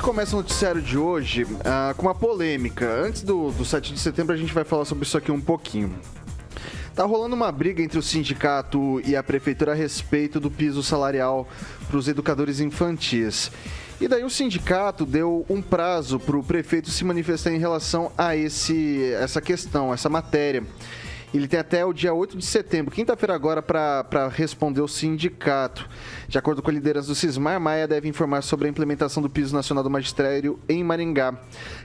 começa o noticiário de hoje com uma polêmica. Antes do 7 de setembro, a gente vai falar sobre isso aqui um pouquinho. Tá rolando uma briga entre o sindicato e a prefeitura a respeito do piso salarial para os educadores infantis. E daí o sindicato deu um prazo para o prefeito se manifestar em relação a essa questão, essa matéria. Ele tem até o dia 8 de setembro, quinta-feira agora, para responder o sindicato. De acordo com a liderança do Cismar, Maia deve informar sobre a implementação do piso nacional do magistério em Maringá.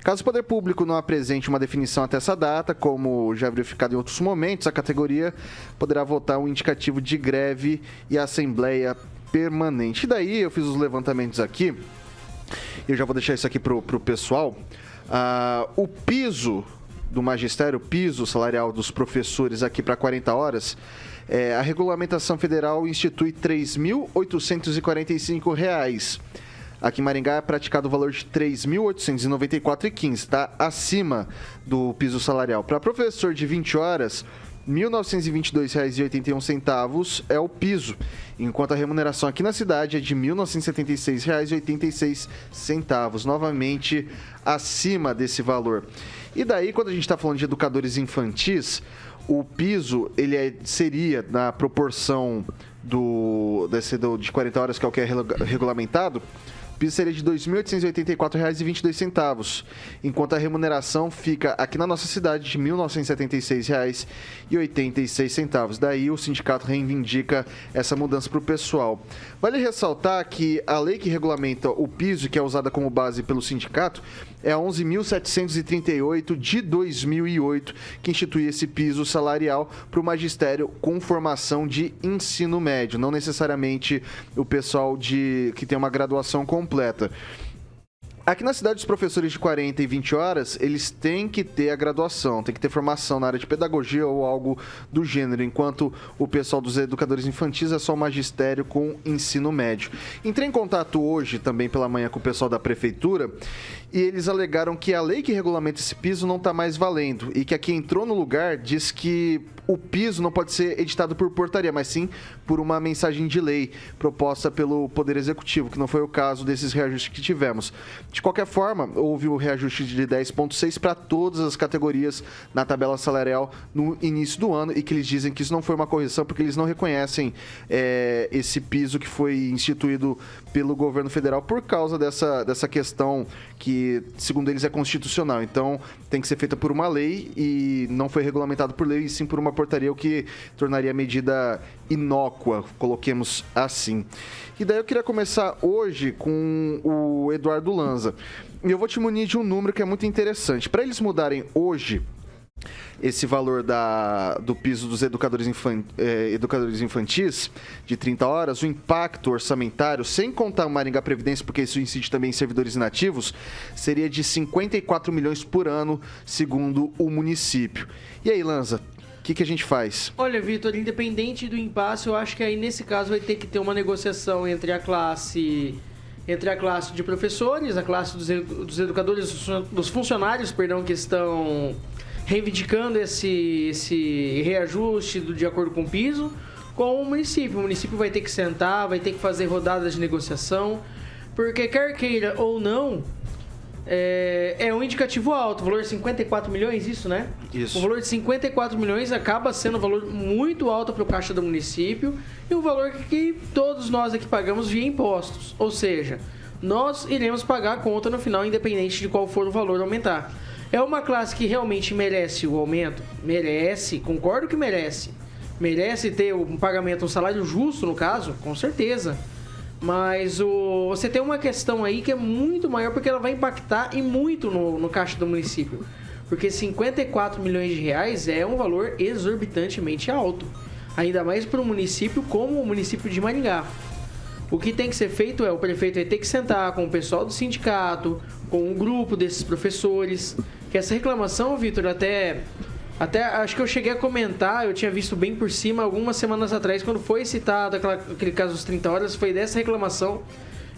Caso o poder público não apresente uma definição até essa data, como já verificado em outros momentos, a categoria poderá votar um indicativo de greve e assembleia permanente. E daí eu fiz os levantamentos aqui, eu já vou deixar isso aqui pro pessoal. O piso do magistério, piso salarial dos professores aqui para 40 horas, a regulamentação federal institui R$ 3.845. Aqui em Maringá é praticado o valor de R$ 3.894,15, está acima do piso salarial. Para professor de 20 horas, R$ 1.922,81 é o piso, enquanto a remuneração aqui na cidade é de R$ 1.976,86, novamente acima desse valor. E daí, quando a gente está falando de educadores infantis, o piso seria na proporção de 40 horas, que é o que é regulamentado. O piso seria de R$ 2.884,22, enquanto a remuneração fica aqui na nossa cidade de R$ 1.976,86. Daí o sindicato reivindica essa mudança para o pessoal. Vale ressaltar que a lei que regulamenta o piso, que é usada como base pelo sindicato, é a 11.738 de 2008, que institui esse piso salarial para o magistério com formação de ensino médio, não necessariamente o pessoal que tem uma graduação completa. Aqui na cidade, os professores de 40 e 20 horas, eles têm que ter a graduação, tem que ter formação na área de pedagogia ou algo do gênero, enquanto o pessoal dos educadores infantis é só o magistério com ensino médio. Entrei em contato hoje, também pela manhã, com o pessoal da prefeitura, e eles alegaram que a lei que regulamenta esse piso não está mais valendo, e que a que entrou no lugar diz que o piso não pode ser editado por portaria, mas sim por uma mensagem de lei proposta pelo Poder Executivo, que não foi o caso desses reajustes que tivemos. De qualquer forma, houve o reajuste de 10,6 para todas as categorias na tabela salarial no início do ano, e que eles dizem que isso não foi uma correção porque eles não reconhecem esse piso que foi instituído pelo governo federal por causa dessa questão que, segundo eles, é constitucional. Então, tem que ser feita por uma lei e não foi regulamentado por lei, e sim por uma portaria, o que tornaria a medida inócua, coloquemos assim. E daí eu queria começar hoje com o Eduardo Lanza. E eu vou te munir de um número que é muito interessante. Para eles mudarem hoje esse valor do piso dos educadores infantis de 30 horas, o impacto orçamentário, sem contar o Maringá Previdência, porque isso incide também em servidores inativos, seria de 54 milhões por ano, segundo o município. E aí, Lanza, o que a gente faz? Olha, Vitor, independente do impasse, eu acho que aí nesse caso vai ter que ter uma negociação entre a classe de professores, a classe dos educadores, dos funcionários, que estão reivindicando esse reajuste de acordo com o piso, com o município. O município vai ter que sentar, vai ter que fazer rodadas de negociação, porque quer queira ou não, é um indicativo alto, o valor de 54 milhões, isso, né? Isso. O valor de 54 milhões acaba sendo um valor muito alto para o caixa do município e um valor que todos nós aqui pagamos via impostos. Ou seja, nós iremos pagar a conta no final, independente de qual for o valor aumentar. É uma classe que realmente merece o aumento? Merece, concordo que merece. Merece ter um pagamento, um salário justo, no caso? Com certeza. Mas você tem uma questão aí que é muito maior, porque ela vai impactar e muito no caixa do município. Porque 54 milhões de reais é um valor exorbitantemente alto. Ainda mais para um município como o município de Maringá. O que tem que ser feito o prefeito vai ter que sentar com o pessoal do sindicato, com um grupo desses professores. Que essa reclamação, Vitor, até acho que eu cheguei a comentar, eu tinha visto bem por cima algumas semanas atrás, quando foi citado aquele caso dos 30 horas, foi dessa reclamação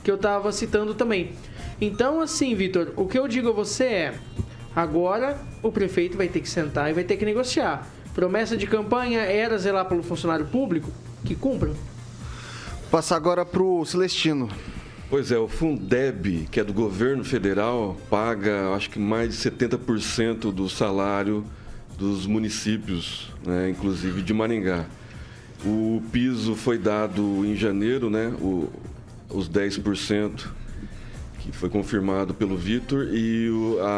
que eu estava citando também. Então, assim, Vitor, o que eu digo a você é, agora o prefeito vai ter que sentar e vai ter que negociar. Promessa de campanha era zelar pelo funcionário público, que cumpra. Passar agora para o Celestino. Pois é, o Fundeb, que é do governo federal, paga acho que mais de 70% do salário dos municípios, né, inclusive de Maringá. O piso foi dado em janeiro, né, os 10%, que foi confirmado pelo Vitor, e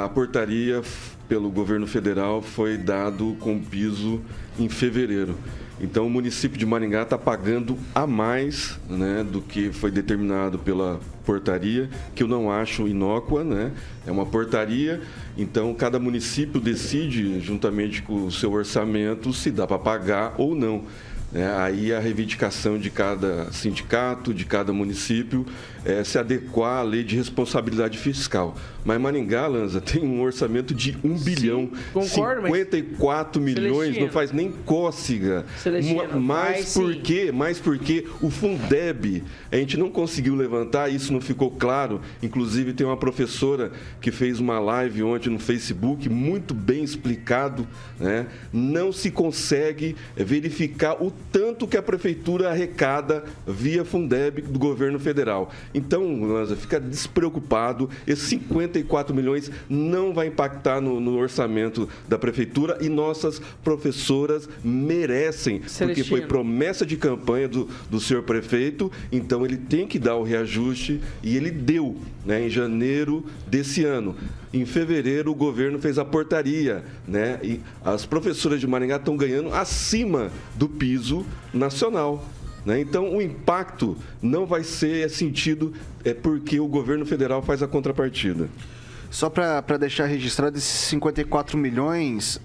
a portaria pelo governo federal foi dado com piso em fevereiro. Então, o município de Maringá está pagando a mais, né, do que foi determinado pela portaria, que eu não acho inócua, né? É uma portaria, então cada município decide, juntamente com o seu orçamento, se dá para pagar ou não. Aí a reivindicação de cada sindicato, de cada município, é se adequar à lei de responsabilidade fiscal. Mas Maringá, Lanza, tem um orçamento de 1 bilhão, concordo, 54 milhões, Celestino, não faz nem cócega. Mas porque o Fundeb, a gente não conseguiu levantar, isso não ficou claro. Inclusive, tem uma professora que fez uma live ontem no Facebook, muito bem explicado, né? Não se consegue verificar o tanto que a prefeitura arrecada via Fundeb do governo federal. Então, Lanza, fica despreocupado, esses 54 milhões não vai impactar no orçamento da prefeitura e nossas professoras merecem, porque foi promessa de campanha do senhor prefeito, então ele tem que dar o reajuste e ele deu, né, em janeiro desse ano. Em fevereiro, o governo fez a portaria, né? E as professoras de Maringá estão ganhando acima do piso nacional, né? Então, o impacto não vai ser sentido porque o governo federal faz a contrapartida. Só para deixar registrado, esses 54 milhões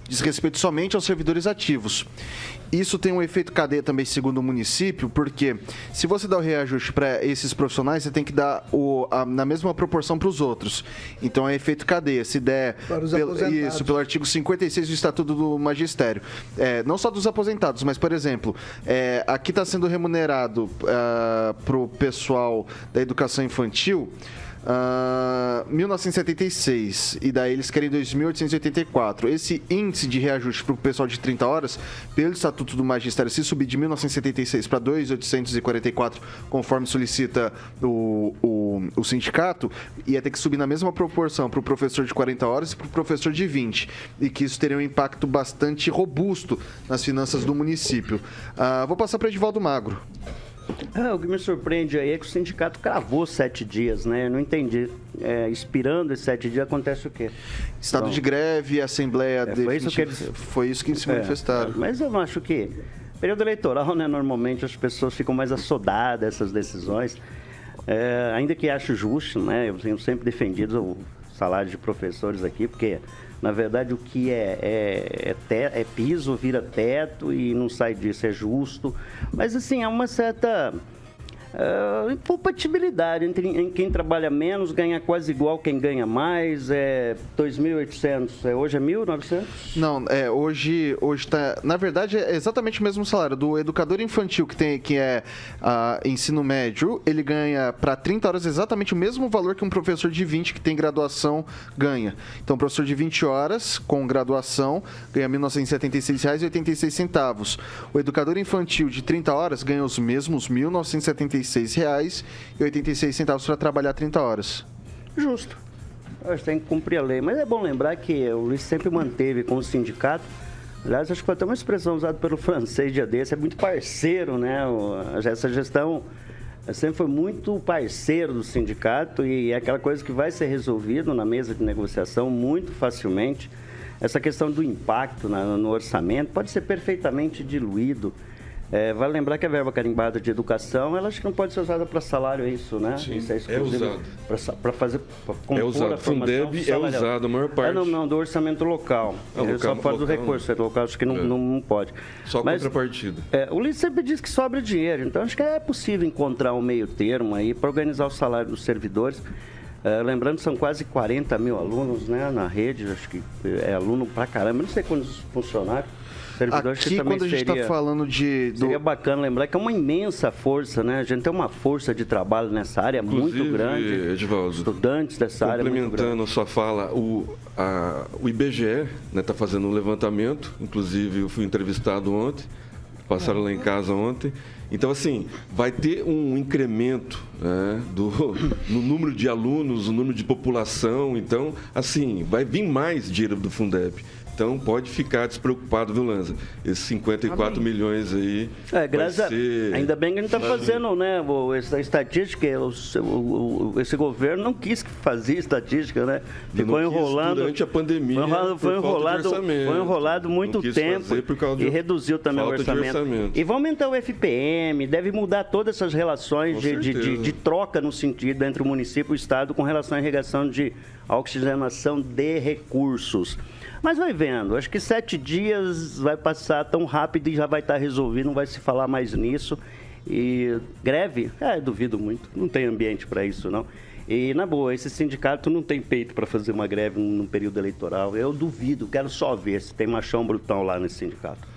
diz respeito somente aos servidores ativos. Isso tem um efeito cadeia também, segundo o município, porque se você dá o reajuste para esses profissionais, você tem que dar na mesma proporção para os outros. Então, é efeito cadeia. Se der pelo artigo 56 do Estatuto do Magistério. Não só dos aposentados, mas, por exemplo, aqui está sendo remunerado para o pessoal da educação infantil 1976, e daí eles querem 2.884. Esse índice de reajuste para o pessoal de 30 horas, pelo Estatuto do Magistério, se subir de 1976 para 2.844, conforme solicita o sindicato, ia ter que subir na mesma proporção para o professor de 40 horas e para o professor de 20, e que isso teria um impacto bastante robusto nas finanças do município. Vou passar para Edivaldo Magro. O que me surpreende aí é que o sindicato cravou 7 dias, né? Eu não entendi. Expirando esses 7 dias, acontece o quê? Estado de greve, assembleia... Foi isso que eles se manifestaram. Mas eu não acho que... Período eleitoral, né? Normalmente as pessoas ficam mais assodadas essas decisões. Ainda que acho justo, né? Eu tenho sempre defendido o salário de professores aqui, porque... Na verdade, o que é piso, vira teto e não sai disso, é justo. Mas, assim, há uma certa incompatibilidade entre quem trabalha menos, ganha quase igual quem ganha mais, 2.800, hoje é 1.900? Não, hoje está, na verdade, é exatamente o mesmo salário do educador infantil que é ensino médio, ele ganha para 30 horas exatamente o mesmo valor que um professor de 20 que tem graduação ganha. Então, o professor de 20 horas com graduação ganha R$ 1.976,86. O educador infantil de 30 horas ganha os mesmos R$ 1.976,86 para trabalhar 30 horas. Justo. A gente tem que cumprir a lei. Mas é bom lembrar que o Luiz sempre manteve com o sindicato. Aliás, acho que foi até uma expressão usada pelo francês dia desse. É muito parceiro, né? Essa gestão sempre foi muito parceiro do sindicato e é aquela coisa que vai ser resolvido na mesa de negociação muito facilmente. Essa questão do impacto no orçamento pode ser perfeitamente diluído. Vale lembrar que a verba carimbada de educação, ela acho que não pode ser usada para salário, isso, né? Sim, isso é usado. Para compor usado. a formação Fundeb é usado, a maior parte. Não, do orçamento local. Só fora do recurso local, acho que não pode. Só contrapartida. O Luiz sempre diz que sobra dinheiro, então acho que é possível encontrar um meio termo aí para organizar o salário dos servidores. Lembrando que são quase 40 mil alunos, né, na rede, acho que é aluno pra caramba, não sei quantos funcionários. Aqui, quando a gente está falando Seria bacana lembrar que é uma imensa força, né? A gente tem uma força de trabalho nessa área muito grande. Edivaldo, estudantes dessa área muito grande. Complementando a sua fala, o IBGE está fazendo um levantamento, inclusive eu fui entrevistado ontem, passaram lá em casa ontem, Então, assim, vai ter um incremento, né, no número de alunos, no número de população. Então, assim, vai vir mais dinheiro do Fundeb. Então, pode ficar despreocupado, viu, Lanza? Esses 54 milhões aí graças ser... Ainda bem que a gente está fazendo, né, essa estatística, esse governo não quis fazer estatística, né? Ficou enrolando... Durante a pandemia, foi enrolado muito tempo e reduziu também o orçamento. E vai aumentar o FPM, deve mudar todas essas relações de troca no sentido entre o município e o Estado com relação à irrigação de oxigenação de recursos. Mas vai vendo, acho que 7 dias vai passar tão rápido e já vai estar resolvido, não vai se falar mais nisso. E greve? Duvido muito, não tem ambiente para isso, não. E, na boa, esse sindicato não tem peito para fazer uma greve num período eleitoral. Eu duvido, quero só ver se tem machão brutão lá nesse sindicato.